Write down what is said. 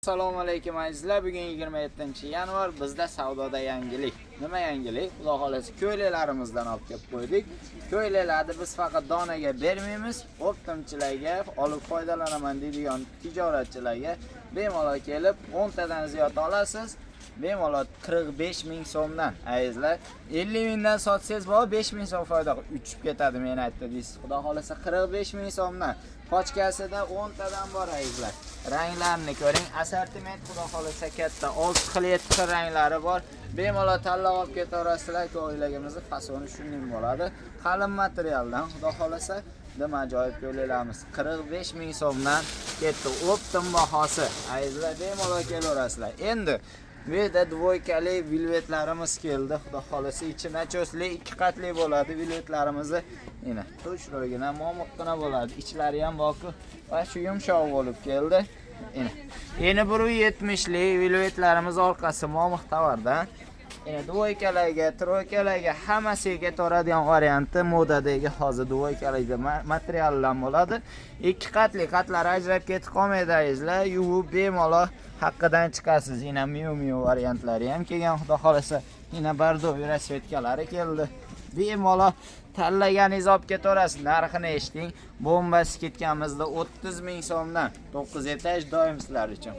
Assalomu alaykum azizlar. Bugun 27-yanvar bizda savdoda yangilik. Nima yangilik? Xudo xolasi ko'ylalarimizdan olib kelib qo'ydik. Ko'ylalarni biz faqat donaga bermaymiz, optimchilarga, olib foydalanaman deydigan tijoratchilarga bemalol kelib 10 tadan ziyod olasiz. Bemalol 45 ming so'mdan azizlar. 50 mingdan sotsangiz bu 5 ming so'm foyda uchib ketadi, men aytdim deysiz. Xudo xolasa 45 ming so'mdan. Pochkasida 10 tadan bor azizlar. Ranglarini ko'ring, assortiment xudo xolasa katta, 6 xil 7 xil ranglari bor. Bemalol tanlab olib ketaverasizlar. Ko'ylagimizni fasoni shunday bo'ladi. Qalin materialdan xudo xolasa dim ajoyib ko'ylaklarimiz 45 ming so'mdan ketdi. Optim bahosi. Azizlar bemalol kelaverasizlar. Endi bu yerda dvoykali velvetlarimiz keldi. Xudo xolasa ichi nachosli 2 qatli bo'ladi velvetlarimizni. Mana to'shroygina, momiqqina bo'ladi. Ichlari ham boqib va shu yumshoq bo'lib keldi. Endi 170 lik velvetlarimiz orqasi momiq tovardan. Endi dvoykalarga, troykalarga hammasiga ketaveradigan varianti modadagi hozir dvoykalarda materiallar bo'ladi. 2 qatli qatlar ajrab ketib qolmaydi azizlar. Yuvib bemalol haqqidan chiqasiz. Yana miu variantlari ham kelgan, xudo xolasa. Yana bardovi rasvetkalari keldi. Bemalol tanlaganingiz olib ketaverasiz. Narxini eshiting. Bombasi ketganimizda 30 ming so'mdan 9 etaj doim sizlar uchun.